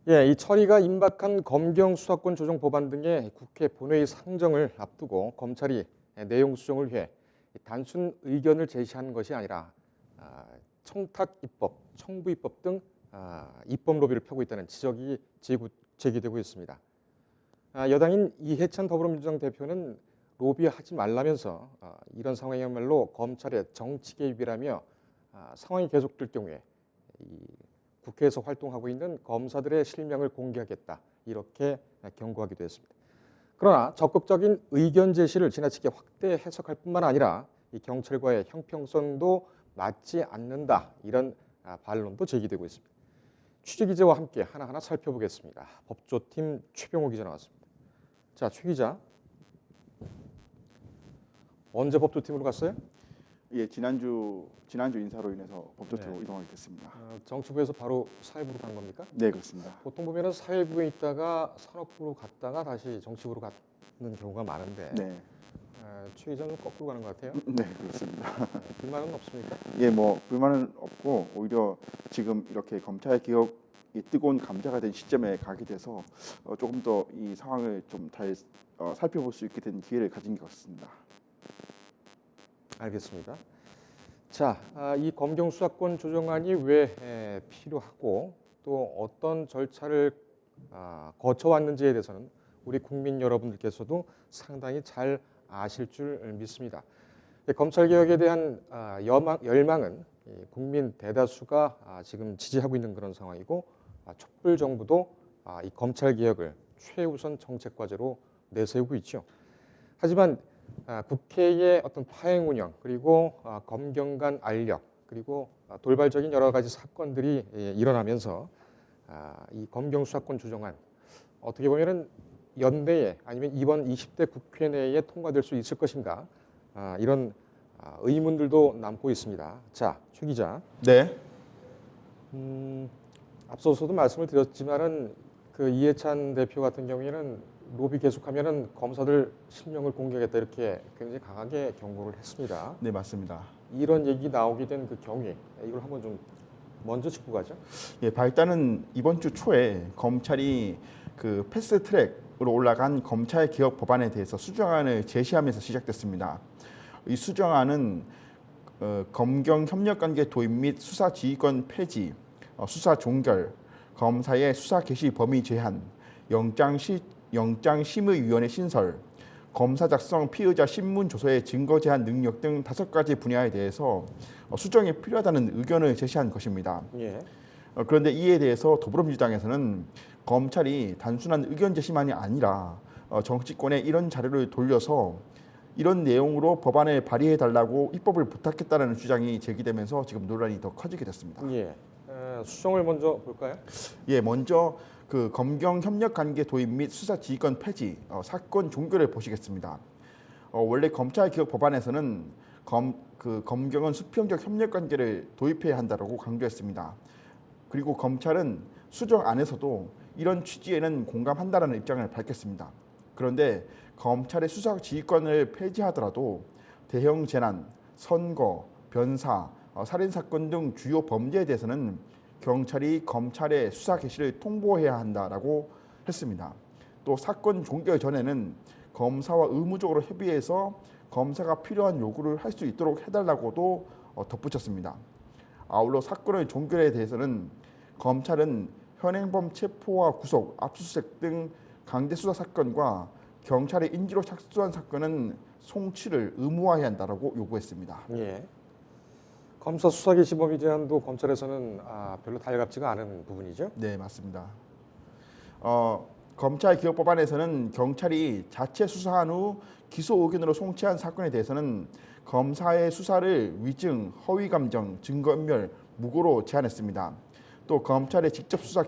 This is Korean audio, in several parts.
예, 이 처리가 임박한 검경 수사권 조정 법안 등의 국회 본회의 상정을 앞두고 검찰이 내용 수정을 위해 단순 의견을 제시한 것이 아니라 청탁 입법, 청부 입법 등 입법 로비를 펴고 있다는 지적이 제기되고 있습니다. 여당인 이해찬 더불어민주당 대표는 로비하지 말라면서 이런 상황이야말로 검찰의 정치 개입이라며 상황이 계속될 경우에 이 국회에서 활동하고 있는 검사들의 실명을 공개하겠다 이렇게 경고하기도 했습니다. 그러나 적극적인 의견 제시를 지나치게 확대 해석할 뿐만 아니라 이 경찰과의 형평성도 맞지 않는다 이런 반론도 제기되고 있습니다. 취재 기자와 함께 하나하나 살펴보겠습니다. 법조팀 최병호 기자 나왔습니다. 자, 최 기자, 언제 법조팀으로 갔어요? 예, 지난주 인사로 인해서 법조팀으로 네. 이동하게 됐습니다. 정치부에서 바로 사회부로 간 겁니까? 네, 그렇습니다. 보통 보면은 사회부에 있다가 산업부로 갔다가 다시 정치부로 가는 경우가 많은데 네, 최 기자는 거꾸로 가는 것 같아요. 네, 그렇습니다. 불만은 없습니까? 예, 뭐 불만은 없고 오히려 지금 이렇게 검찰 개혁이 뜨거운 감자가 된 시점에 가게 돼서 조금 더 이 상황을 좀 잘 살펴볼 수 있게 된 기회를 가진 것 같습니다. 알겠습니다. 자, 이 검경 수사권 조정안이 왜 필요하고 또 어떤 절차를 거쳐왔는지에 대해서는 우리 국민 여러분들께서도 상당히 잘 아실 줄 믿습니다. 검찰 개혁에 대한 열망은 국민 대다수가 지금 지지하고 있는 그런 상황이고 촛불 정부도 이 검찰 개혁을 최우선 정책 과제로 내세우고 있죠. 하지만 국회의 어떤 파행 운영 그리고 검경 간 알력 그리고 돌발적인 여러 가지 사건들이 일어나면서 이 검경 수사권 조정안 어떻게 보면은 연내에 아니면 이번 20대 국회 내에 통과될 수 있을 것인가 이런 의문들도 남고 있습니다. 자, 최 기자. 네, 앞서서도 말씀을 드렸지만은 그 이해찬 대표 같은 경우에는 로비 계속하면은 검사들 실명을 공개하겠다 이렇게 굉장히 강하게 경고를 했습니다. 네, 맞습니다. 이런 얘기 나오게 된 그 경위 이걸 한번 좀 먼저 짚고 가죠. 예, 발단은 이번 주 초에 검찰이 그 패스트트랙으로 올라간 검찰 개혁 법안에 대해서 수정안을 제시하면서 시작됐습니다. 이 수정안은 검경 협력관계 도입 및 수사 지휘권 폐지, 수사 종결, 검사의 수사 개시 범위 제한, 영장심의위원회 신설, 검사 작성 피의자 신문 조서의 증거 제한 능력 등 5가지 분야에 대해서 수정이 필요하다는 의견을 제시한 것입니다. 예. 그런데 이에 대해서 더불어민주당에서는 검찰이 단순한 의견 제시만이 아니라 정치권에 이런 자료를 돌려서 이런 내용으로 법안을 발의해달라고 입법을 부탁했다는 주장이 제기되면서 지금 논란이 더 커지게 됐습니다. 예. 수정을 먼저 볼까요? 예, 먼저 그 검경 협력 관계 도입 및 수사 지휘권 폐지, 사건 종결을 보시겠습니다. 원래 검찰 개혁 법안에서는 검경은 수평적 협력 관계를 도입해야 한다고 강조했습니다. 그리고 검찰은 수정 안에서도 이런 취지에는 공감한다는 입장을 밝혔습니다. 그런데 검찰의 수사 지휘권을 폐지하더라도 대형 재난, 선거, 변사, 살인 사건 등 주요 범죄에 대해서는 경찰이 검찰의 수사 개시를 통보해야 한다라고 했습니다. 또 사건 종결 전에는 검사와 의무적으로 협의해서 검사가 필요한 요구를 할 수 있도록 해달라고도 덧붙였습니다. 아울러 사건의 종결에 대해서는 검찰은 현행범 체포와 구속, 압수수색 등 강제 수사 사건과 경찰의 인지로 착수한 사건은 송치를 의무화해야 한다라고 요구했습니다. 예. 검사 수사 개시 범위 제한도 검찰에서는 별로 달갑지가 않은 부분이죠. 네, 맞습니다. 검찰 개혁 법안에서는 경찰이 자체 수사한 후 기소 의견으로 송치한 사건에 대해서는 검사의 수사를 위증, 허위 감정, 증거인멸, 무고로 제한했습니다. 또 검찰의 직접 수사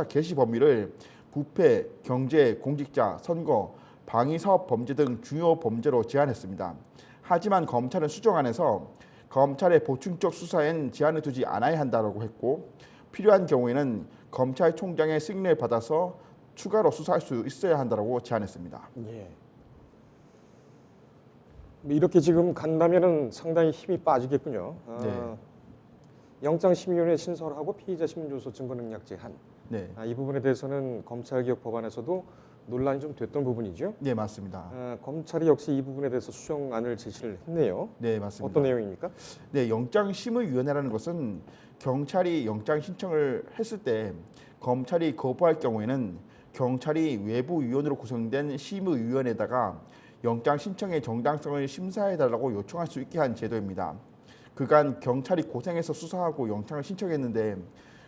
개시 범위를 부패, 경제, 공직자, 선거, 방위사업 범죄 등 중요 범죄로 제한했습니다. 하지만 검찰은 수정안에서 검찰의 보충적 수사엔 제한을 두지 않아야 한다고 했고 필요한 경우에는 검찰총장의 승인을 받아서 추가로 수사할 수 있어야 한다고 제안했습니다. 예. 이렇게 지금 간다면은 상당히 힘이 빠지겠군요. 네. 영장심의위원회 신설하고 피의자 신문조서 증거능력 제한 네, 이 부분에 대해서는 검찰개혁 법안에서도 논란이 좀 됐던 부분이죠. 네 맞습니다. 검찰이 역시 이 부분에 대해서 수정안을 제시를 했네요. 네 맞습니다. 어떤 내용입니까? 네, 영장심의위원회라는 것은 경찰이 영장 신청을 했을 때 검찰이 거부할 경우에는 경찰이 외부위원으로 구성된 심의위원회에다가 영장 신청의 정당성을 심사해달라고 요청할 수 있게 한 제도입니다. 그간 경찰이 고생해서 수사하고 영장을 신청했는데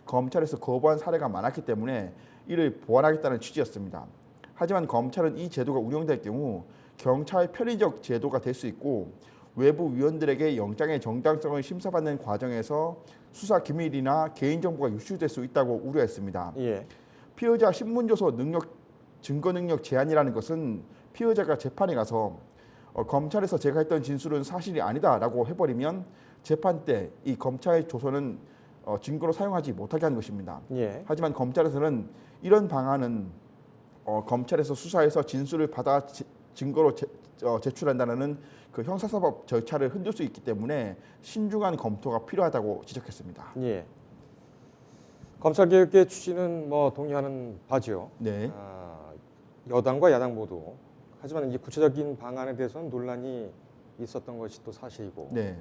검찰에서 거부한 사례가 많았기 때문에 이를 보완하겠다는 취지였습니다. 하지만 검찰은 이 제도가 운영될 경우 경찰 편의적 제도가 될 수 있고 외부 위원들에게 영장의 정당성을 심사받는 과정에서 수사 기밀이나 개인정보가 유출될 수 있다고 우려했습니다. 예. 피의자 신문조서 증거 능력 제한이라는 것은 피의자가 재판에 가서 검찰에서 제가 했던 진술은 사실이 아니다라고 해버리면 재판 때 이 검찰 조서는 증거로 사용하지 못하게 하는 것입니다. 예. 하지만 검찰에서는 이런 방안은 검찰에서 수사해서 진술을 받아 증거로 제출한다는 그 형사사법 절차를 흔들 수 있기 때문에 신중한 검토가 필요하다고 지적했습니다. 예. 검찰개혁의 취지는 뭐 동의하는 바지요. 네, 여당과 야당 모두. 하지만 이제 구체적인 방안에 대해서는 논란이 있었던 것이 또 사실이고. 네,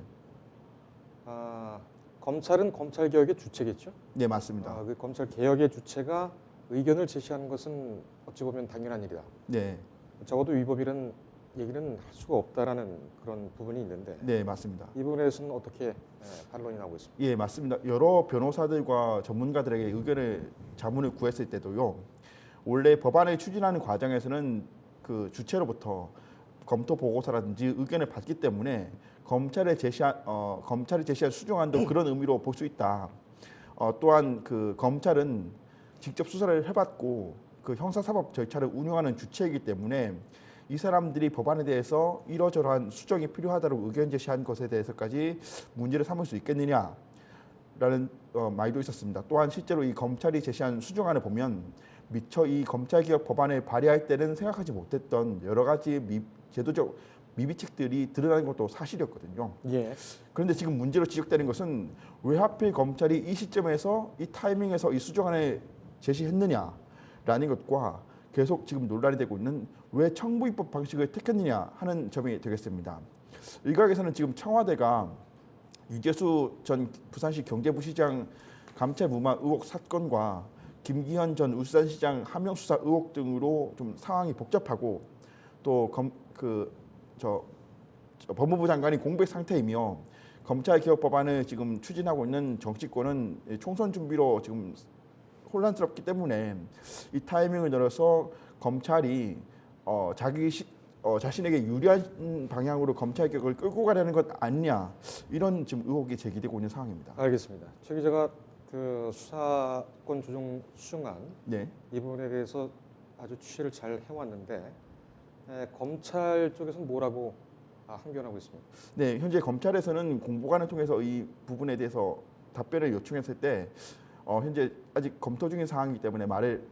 검찰은 검찰개혁의 주체겠죠. 네 맞습니다. 그 검찰개혁의 주체가 의견을 제시하는 것은 어찌 보면 당연한 일이다. 네, 적어도 위법이라는 얘기는 할 수가 없다라는 그런 부분이 있는데 네 맞습니다. 이 부분에 대해서는 어떻게 반론이 나오고 있습니까? 예, 맞습니다. 여러 변호사들과 전문가들에게 의견을 자문을 구했을 때도요. 원래 법안을 추진하는 과정에서는 그 주체로부터 검토 보고서라든지 의견을 받기 때문에 검찰이 제시한 수정안도 그런 의미로 볼 수 있다. 또한 그 검찰은 직접 수사를 해봤고 그 형사사법 절차를 운영하는 주체이기 때문에 이 사람들이 법안에 대해서 이러저러한 수정이 필요하다고 의견 제시한 것에 대해서까지 문제를 삼을 수 있겠느냐라는 말도 있었습니다. 또한 실제로 이 검찰이 제시한 수정안을 보면 미처 이 검찰개혁 법안을 발의할 때는 생각하지 못했던 여러 가지 제도적 미비책들이 드러나는 것도 사실이었거든요. 예. 그런데 지금 문제로 지적되는 것은 왜 하필 검찰이 이 시점에서 이 타이밍에서 이 수정안을 제시했느냐라는 것과 계속 지금 논란이 되고 있는 왜 청부입법 방식을 택했느냐 하는 점이 되겠습니다. 일각에서는 지금 청와대가 유재수 전 부산시 경제부시장 감찰 무마 의혹 사건과 김기현 전 울산시장 하명 수사 의혹 등으로 좀 상황이 복잡하고 또 법무부 장관이 공백 상태이며 검찰개혁 법안을 지금 추진하고 있는 정치권은 총선 준비로 지금 혼란스럽기 때문에 이 타이밍을 노려서 검찰이 자신에게 유리한 방향으로 검찰개혁을 끌고 가려는 것 아니냐 이런 지금 의혹이 제기되고 있는 상황입니다. 알겠습니다. 최 기자가 그 수사권 조정 수정안 네, 이 부분에 대해서 아주 취재를 잘 해왔는데 검찰 쪽에서는 뭐라고 항변하고 있습니다. 네, 현재 검찰에서는 공보관을 통해서 이 부분에 대해서 답변을 요청했을 때 현재 아직 검토 중인 상황이기 때문에 말을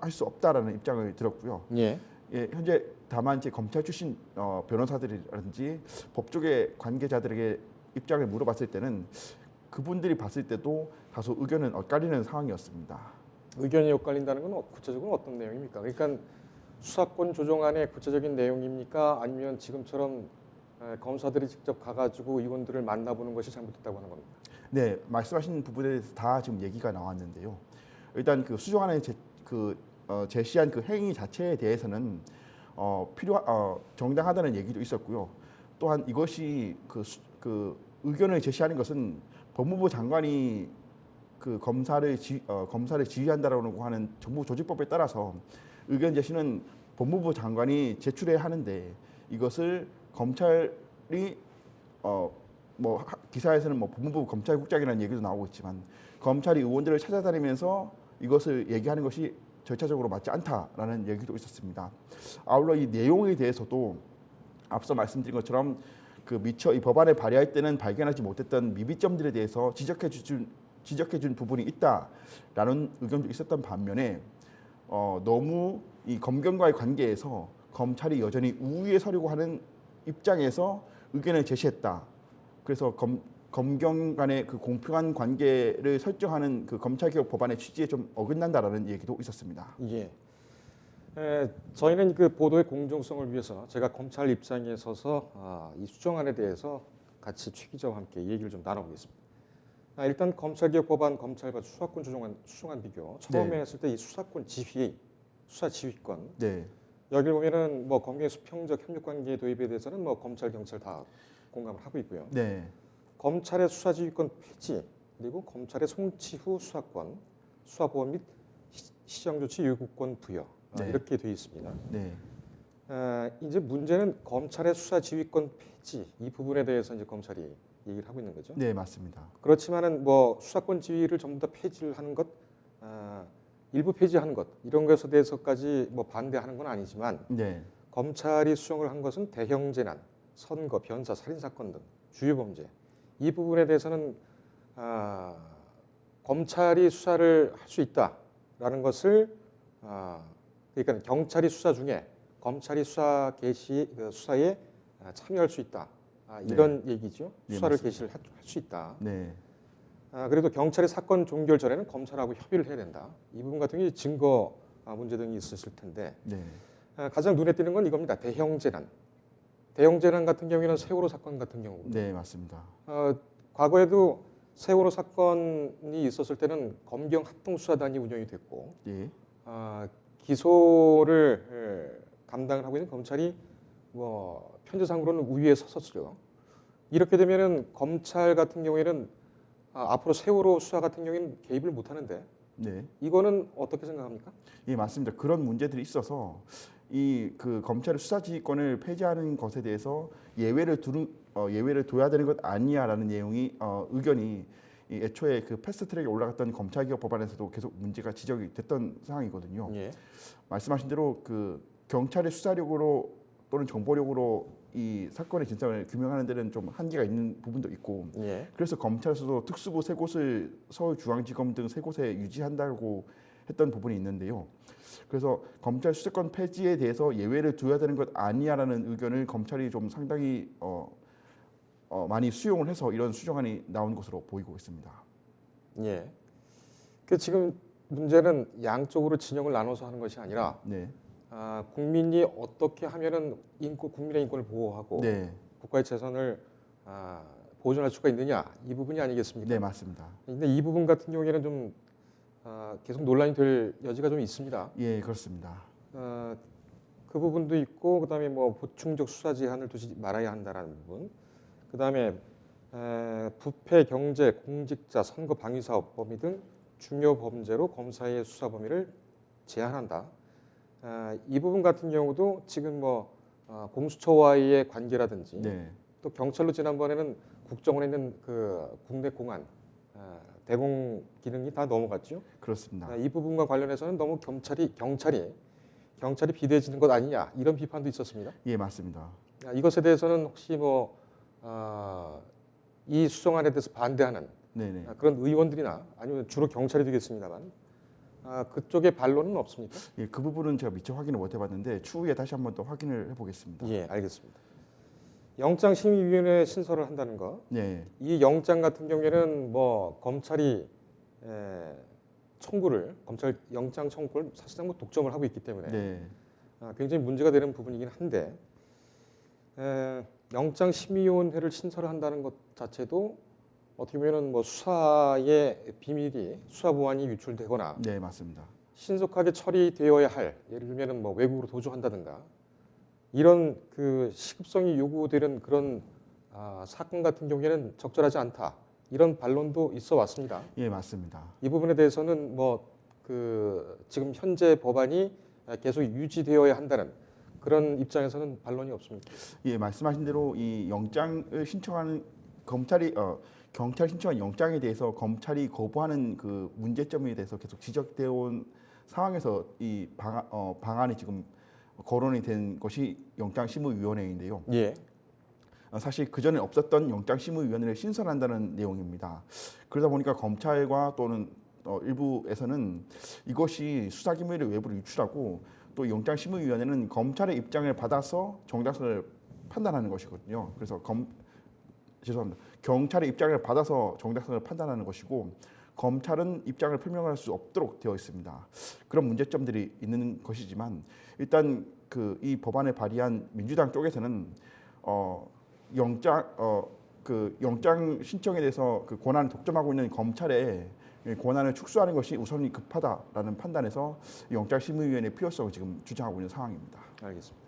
할 수 없다라는 입장을 들었고요. 예. 예, 현재 다만 이제 검찰 출신 변호사들이라든지 법조계 관계자들에게 입장을 물어봤을 때는 그분들이 봤을 때도 다소 의견은 엇갈리는 상황이었습니다. 의견이 엇갈린다는 건 구체적으로 어떤 내용입니까? 그러니까 수사권 조정안의 구체적인 내용입니까? 아니면 지금처럼 검사들이 직접 가가지고 의원들을 만나보는 것이 잘못됐다고 하는 겁니까? 네, 말씀하신 부분에 대해서 다 지금 얘기가 나왔는데요. 일단 그 수정안에 제시한 그 행위 자체에 대해서는 정당하다는 얘기도 있었고요. 또한 이것이 그 의견을 제시하는 것은 법무부 장관이 그 검사를 지휘한다라고 하는 정부 조직법에 따라서 의견 제시는 법무부 장관이 제출해야 하는데 이것을 검찰이 기사에서는 법무부 검찰국장이라는 얘기도 나오고 있지만 검찰이 의원들을 찾아다니면서 이것을 얘기하는 것이 절차적으로 맞지 않다라는 얘기도 있었습니다. 아울러 이 내용에 대해서도 앞서 말씀드린 것처럼 그 미처 이 법안을 발의할 때는 발견하지 못했던 미비점들에 대해서 지적해준 부분이 있다라는 의견도 있었던 반면에 너무 이 검경과의 관계에서 검찰이 여전히 우위에 서려고 하는 입장에서 의견을 제시했다. 그래서 검경 간의 그 공평한 관계를 설정하는 그 검찰개혁 법안의 취지에 좀 어긋난다라는 얘기도 있었습니다. 예. 저희는 그 보도의 공정성을 위해서 제가 검찰 입장에 서서 이 수정안에 대해서 같이 최 기자와 함께 얘기를 좀 나눠보겠습니다. 일단 검찰개혁 법안 검찰과 수사권 수정안 비교. 처음에 네. 했을 때 이 수사권 지휘, 수사 지휘권. 네, 여기 보면은 뭐 검경의 수평적 협력 관계 도입에 대해서는 뭐 검찰 경찰 다 공감을 하고 있고요. 네, 검찰의 수사 지휘권 폐지 그리고 검찰의 송치 후 수사권, 수사보험 및 시정조치 요구권 부여 네. 이렇게 되어 있습니다. 네, 이제 문제는 검찰의 수사 지휘권 폐지 이 부분에 대해서 이제 검찰이 얘기를 하고 있는 거죠. 네, 맞습니다. 그렇지만은 뭐 수사권 지휘를 전부 다 폐지를 하는 것, 일부 폐지하는 것 이런 것에 대해서까지 뭐 반대하는 건 아니지만 네, 검찰이 수정을 한 것은 대형 재난, 선거, 변사, 살인 사건 등 주요 범죄 이 부분에 대해서는 검찰이 수사를 할 수 있다라는 것을 그러니까 경찰이 수사 중에 검찰이 수사 개시 수사에 참여할 수 있다 이런 얘기죠. 네, 수사를 맞습니다. 개시를 할 수 있다. 네, 그래도 경찰이 사건 종결 전에는 검찰하고 협의를 해야 된다. 이 부분 같은 경우 증거 문제 등이 있었을 텐데 네, 가장 눈에 띄는 건 이겁니다. 대형 재난. 대형 재난 같은 경우에는 세월호 사건 같은 경우. 네, 맞습니다. 과거에도 세월호 사건이 있었을 때는 검경 합동수사단이 운영이 됐고 예, 기소를 감당을 하고 있는 검찰이 뭐 편제상으로는 우위에 섰었죠. 이렇게 되면은 검찰 같은 경우에는 앞으로 세월호 수사 같은 경우에는 개입을 못 하는데 네, 이거는 어떻게 생각합니까? 예, 맞습니다. 그런 문제들이 있어서 이 그 검찰의 수사지휘권을 폐지하는 것에 대해서 예외를 둬야 되는 것 아니야라는 내용이 의견이 이 애초에 그 패스트트랙에 올라갔던 검찰개혁 법안에서도 계속 문제가 지적이 됐던 상황이거든요. 예. 말씀하신 대로 그 경찰의 수사력으로 또는 정보력으로 이 사건의 진상을 규명하는 데는 좀 한계가 있는 부분도 있고 예. 그래서 검찰에서도 특수부 세 곳을 서울중앙지검 등 세 곳에 유지한다고 했던 부분이 있는데요. 그래서 검찰 수사권 폐지에 대해서 예외를 둬야 되는 것 아니야라는 의견을 검찰이 좀 상당히 많이 수용을 해서 이런 수정안이 나온 것으로 보이고 있습니다. 예. 그 지금 문제는 양쪽으로 진영을 나눠서 하는 것이 아니라 네, 국민이 어떻게 하면은 국민의 인권을 보호하고 네, 국가의 재산을 보존할 수가 있느냐 이 부분이 아니겠습니까? 네, 맞습니다. 근데 이 부분 같은 경우에는 좀 계속 논란이 될 여지가 좀 있습니다. 예, 그렇습니다. 그 부분도 있고 그다음에 뭐 보충적 수사 제한을 두지 말아야 한다라는 부분. 그다음에 부패, 경제, 공직자, 선거 방위 사업 범위 등 중요 범죄로 검사의 수사 범위를 제한한다. 이 부분 같은 경우도 지금 뭐 공수처와의 관계라든지 네, 또 경찰로 지난번에는 국정원에 있는 그 국내 공안 대공 기능이 다 넘어갔죠. 그렇습니다. 이 부분과 관련해서는 너무 경찰이 비대해지는 것 아니냐 이런 비판도 있었습니다. 예, 맞습니다. 이것에 대해서는 혹시 뭐 이 수정안에 대해서 반대하는 네, 네. 그런 의원들이나 아니면 주로 경찰이 되겠습니다만 그쪽의 반론은 없습니까? 예, 그 부분은 제가 미처 확인을 못 해봤는데 추후에 다시 한번 또 확인을 해보겠습니다. 예, 알겠습니다. 영장심의위원회 신설을 한다는 거. 네, 이 영장 같은 경우에는 뭐 검찰이 검찰 영장 청구를 사실상 뭐 독점을 하고 있기 때문에 네, 굉장히 문제가 되는 부분이긴 한데 영장심의위원회를 신설한다는 것 자체도 어떻게 보면은 뭐 수사의 비밀이 수사 보안이 유출되거나 네, 맞습니다. 신속하게 처리되어야 할 예를 들면은 뭐 외국으로 도주한다든가 이런 그 시급성이 요구되는 그런 사건 같은 경우에는 적절하지 않다 이런 반론도 있어 왔습니다. 예, 맞습니다. 이 부분에 대해서는 뭐 그 지금 현재 법안이 계속 유지되어야 한다는 그런 입장에서는 반론이 없습니다. 예, 말씀하신 대로 이 영장을 신청하는 검찰이 경찰 신청한 영장에 대해서 검찰이 거부하는 그 문제점에 대해서 계속 지적되어 온 상황에서 이 방안이 지금 거론이 된 것이 영장심의위원회인데요. 예. 사실 그 전에 없었던 영장심의위원회를 신설한다는 내용입니다. 그러다 보니까 검찰과 또는 일부에서는 이것이 수사기밀을 외부로 유출하고 또 영장심의위원회는 검찰의 입장을 받아서 정당성을 판단하는 것이거든요. 그래서 죄송합니다. 경찰의 입장을 받아서 정당성을 판단하는 것이고 검찰은 입장을 표명할 수 없도록 되어 있습니다. 그런 문제점들이 있는 것이지만 일단 이 법안을 발의한 민주당 쪽에서는 영장 신청에 대해서 그 권한을 독점하고 있는 검찰의 권한을 축소하는 것이 우선이 급하다라는 판단에서 영장심의위원회의 필요성을 지금 주장하고 있는 상황입니다. 알겠습니다.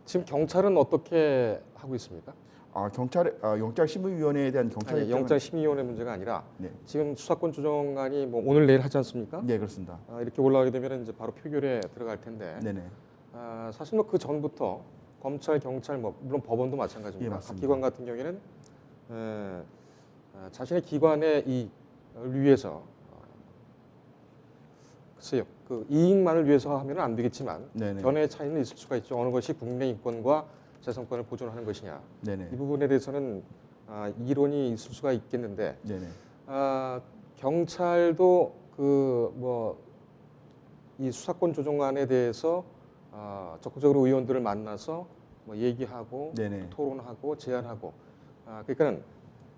지금 경찰은 어떻게 하고 있습니까? 영장심의위원회에 대한 경찰의 아니, 입장은 영장심의위원회 문제가 아니라 네. 지금 수사권 조정안이 뭐 오늘 내일 하지 않습니까? 네, 그렇습니다. 이렇게 올라가게 되면 이제 바로 표결에 들어갈 텐데 네네. 사실 뭐 그 전부터 검찰, 경찰, 뭐 물론 법원도 마찬가지입니다. 예, 각 맞습니다. 기관 같은 경우에는 자신의 기관의 이익을 위해서 글쎄요, 그 이익만을 위해서 하면 안 되겠지만 네네. 견해의 차이는 있을 수가 있죠. 어느 것이 국민의 인권과 재산권을 보존하는 것이냐. 네네. 이 부분에 대해서는 이론이 있을 수가 있겠는데 네네. 경찰도 이 수사권 조정안에 대해서 적극적으로 의원들을 만나서 뭐 얘기하고 네네. 토론하고 제안하고 그러니까는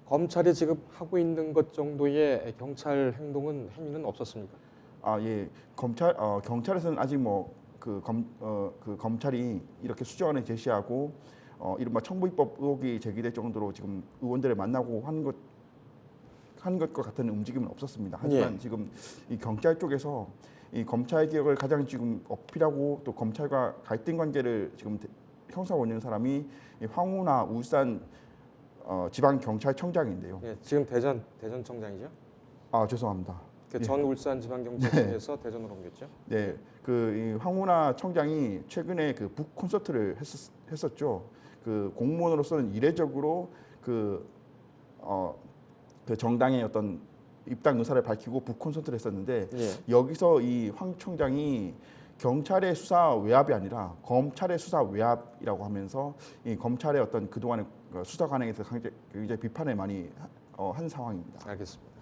검찰이 지금 하고 있는 것 정도의 경찰 행위는 없었습니까? 예. 경찰에서는 아직 검찰이 이렇게 수정안을 제시하고 이른바 청부입법 의혹이 제기될 정도로 지금 의원들을 만나고 하는 것과 같은 움직임은 없었습니다. 하지만 예. 지금 이 경찰 쪽에서 이 검찰 개혁을 가장 지금 어필하고 또 검찰과 갈등 관계를 지금 형성하고 있는 사람이 이 황운하 울산 지방 경찰청장인데요. 예, 지금 대전청장이죠. 죄송합니다. 그 전 울산 지방경찰청에서 대전으로 옮겼죠. 네, 이 황운하 청장이 최근에 그 북 콘서트를 했었죠. 그 공무원으로서는 이례적으로 그 정당의 어떤 입당 의사를 밝히고 북 콘서트를 했었는데 예. 여기서 이 황 청장이 경찰의 수사 외압이 아니라 검찰의 수사 외압이라고 하면서 이 검찰의 어떤 그동안의 수사 관행에서 굉장히 비판을 많이 한 상황입니다. 알겠습니다.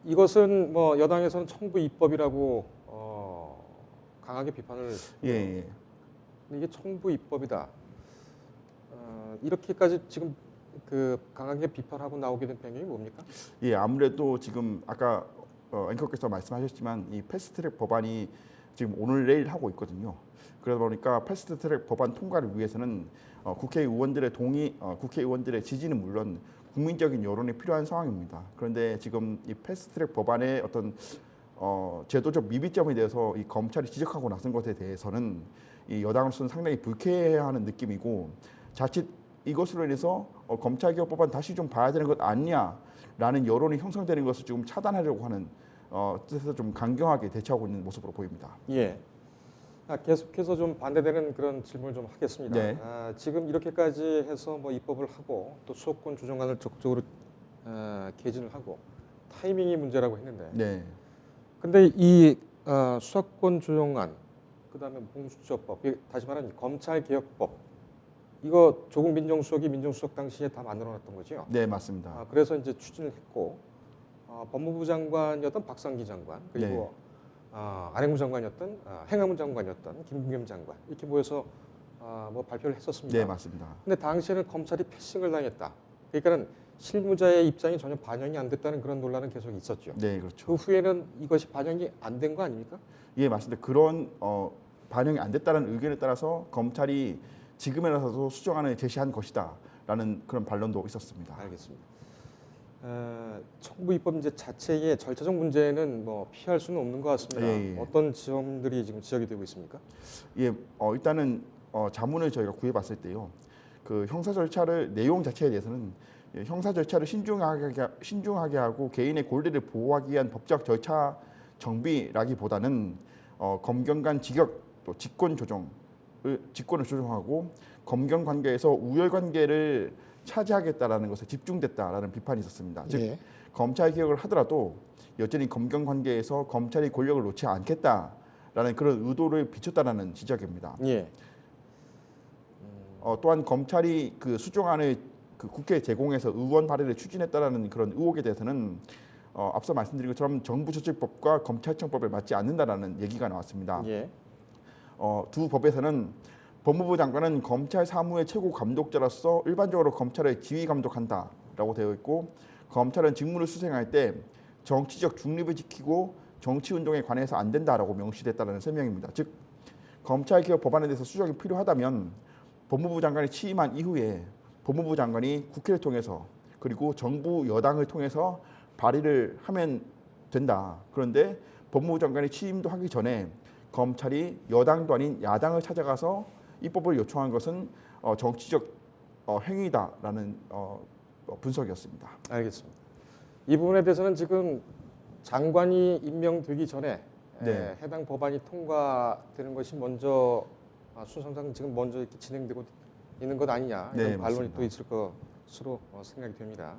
이것은 뭐 여당에서는 청부 입법이라고 강하게 비판을 예. 근데 이게 청부 입법이다. 이렇게까지 지금 그 강하게 비판하고 나오게 된 배경이 뭡니까? 예, 아무래도 지금 아까 앵커께서 말씀하셨지만 이 패스트트랙 법안이 지금 오늘 내일 하고 있거든요. 그러다 보니까 패스트트랙 법안 통과를 위해서는 국회의원들의 지지는 물론 국민적인 여론이 필요한 상황입니다. 그런데 지금 이 패스트트랙 법안의 어떤 제도적 미비점에 대해서 이 검찰이 지적하고 나선 것에 대해서는 이 여당으로서는 상당히 불쾌해하는 느낌이고 자칫 이것으로 인해서 검찰개혁 법안 다시 좀 봐야 되는 것 아니냐라는 여론이 형성되는 것을 지금 차단하려고 하는 뜻에서 좀 강경하게 대처하고 있는 모습으로 보입니다. 예. 계속해서 좀 반대되는 그런 질문을 좀 하겠습니다. 네. 지금 이렇게까지 해서 뭐 입법을 하고 또 수사권 조정안을 적극적으로 개진을 하고 타이밍이 문제라고 했는데, 네. 근데 이 수사권 조정안, 그다음에 공수처법, 다시 말하면 검찰개혁법, 이거 조국 민정수석이 민정수석 당시에 다 만들어놨던 거죠. 네, 맞습니다. 그래서 이제 추진을 했고 법무부 장관이었던 박상기 장관 그리고 안행부 장관이었던 행안부 장관이었던 김부겸 장관 이렇게 모여서 뭐 발표를 했었습니다. 네, 맞습니다. 근데 당시에는 검찰이 패싱을 당했다. 그러니까는 실무자의 입장이 전혀 반영이 안 됐다는 그런 논란은 계속 있었죠. 네, 그렇죠. 그 후에는 이것이 반영이 안 된 거 아닙니까? 예, 맞습니다. 그런 반영이 안 됐다는 의견에 따라서 검찰이 지금에 나서도 수정안을 제시한 것이다라는 그런 반론도 있었습니다. 알겠습니다. 청부 입법 이제 자체의 절차적 문제는 뭐 피할 수는 없는 것 같습니다. 예. 어떤 지점들이 지금 지적이 되고 있습니까? 예, 일단은 자문을 저희가 구해봤을 때요. 그 형사 절차를 내용 자체에 대해서는 형사 절차를 신중하게 하고 개인의 권리를 보호하기 위한 법적 절차 정비라기보다는 검경 간 직역 또 직권을 조정하고 검경 관계에서 우열 관계를 차지하겠다라는 것에 집중됐다라는 비판이 있었습니다. 즉 예. 검찰 개혁을 하더라도 여전히 검경 관계에서 검찰이 권력을 놓지 않겠다라는 그런 의도를 비췄다라는 지적입니다. 예. 또한 검찰이 그 수정안을 그 국회에 제공해서 의원 발의를 추진했다라는 그런 의혹에 대해서는 앞서 말씀드린 것처럼 정부조직법과 검찰청법에 맞지 않는다라는 얘기가 나왔습니다. 예. 두 법에서는 법무부 장관은 검찰 사무의 최고 감독자로서 일반적으로 검찰을 지휘 감독한다라고 되어 있고 검찰은 직무를 수행할 때 정치적 중립을 지키고 정치 운동에 관해서 안 된다라고 명시됐다는 설명입니다. 즉 검찰개혁 법안에 대해서 수정이 필요하다면 법무부 장관이 취임한 이후에 법무부 장관이 국회를 통해서 그리고 정부 여당을 통해서 발의를 하면 된다. 그런데 법무부 장관이 취임도 하기 전에 검찰이 여당도 아닌 야당을 찾아가서 입법을 요청한 것은 정치적 행위다라는 분석이었습니다. 알겠습니다. 이 부분에 대해서는 지금 장관이 임명되기 전에 네. 해당 법안이 통과되는 것이 먼저 순서상 지금 먼저 이렇게 진행되고 있는 것 아니냐 이런 네, 반론이 맞습니다. 또 있을 것으로 생각이 됩니다.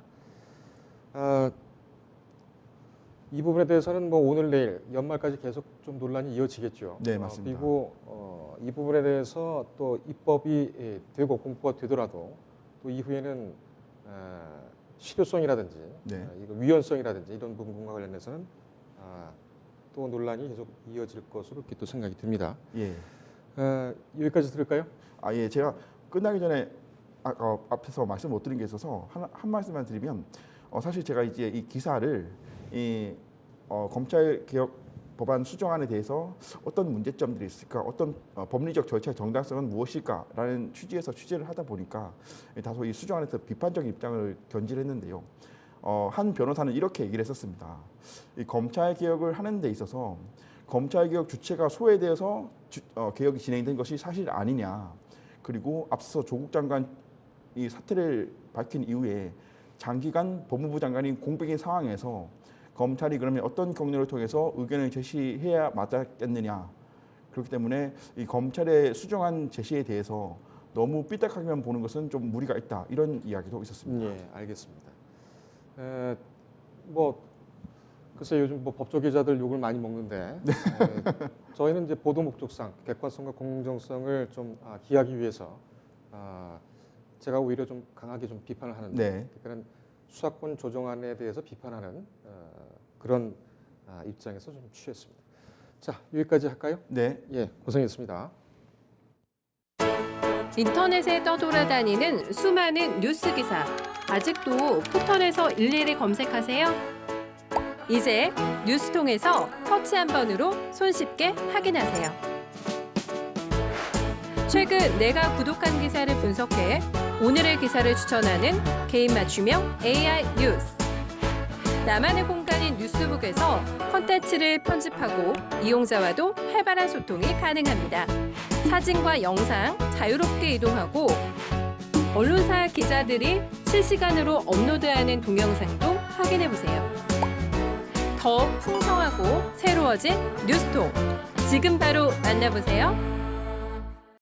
이 부분에 대해서는 뭐 오늘 내일 연말까지 계속 좀 논란이 이어지겠죠. 네, 맞습니다. 그리고 이 부분에 대해서 또 입법이 되고 공포가 되더라도 또 이후에는 실효성이라든지 네. 이거 위헌성이라든지 이런 부분과 관련해서는 또 논란이 계속 이어질 것으로 이렇게 또 생각이 듭니다. 예. 여기까지 들을까요? 예. 제가 끝나기 전에 앞에서 말씀 못 드린 게 있어서 한 말씀만 드리면 사실 제가 이제 이 기사를 검찰 개혁 법안 수정안에 대해서 어떤 문제점들이 있을까, 어떤 법리적 절차의 정당성은 무엇일까라는 취지에서 취재를 하다 보니까 다소 이 수정안에서 비판적인 입장을 견지했는데요. 한 변호사는 이렇게 얘기를 했었습니다. 이 검찰 개혁을 하는 데 있어서 검찰 개혁 주체가 소외되어서 개혁이 진행된 것이 사실 아니냐. 그리고 앞서 조국 장관이 사퇴를 밝힌 이후에 장기간 법무부 장관이 공백인 상황에서 검찰이 그러면 어떤 경로를 통해서 의견을 제시해야 맞았겠느냐. 그렇기 때문에 이 검찰의 수정안 제시에 대해서 너무 삐딱하게만 보는 것은 좀 무리가 있다. 이런 이야기도 있었습니다. 예, 알겠습니다. 뭐 글쎄 요즘 뭐 법조계자들 욕을 많이 먹는데 저희는 이제 보도 목적상 객관성과 공정성을 좀 기하기 위해서 제가 오히려 좀 강하게 좀 비판을 하는데 네. 그러니까 수사권 조정안에 대해서 비판하는 그런 입장에서 좀 취했습니다. 자, 여기까지 할까요? 네. 예, 고생했습니다. 인터넷에 떠돌아다니는 수많은 뉴스 기사. 아직도 포털에서 일일이 검색하세요? 이제 뉴스통에서 터치 한 번으로 손쉽게 확인하세요. 최근 내가 구독한 기사를 분석해 오늘의 기사를 추천하는 개인 맞춤형 AI 뉴스. 나만의 공간인 뉴스북에서 콘텐츠를 편집하고 이용자와도 활발한 소통이 가능합니다. 사진과 영상 자유롭게 이동하고 언론사 기자들이 실시간으로 업로드하는 동영상도 확인해보세요. 더 풍성하고 새로워진 뉴스통. 지금 바로 만나보세요.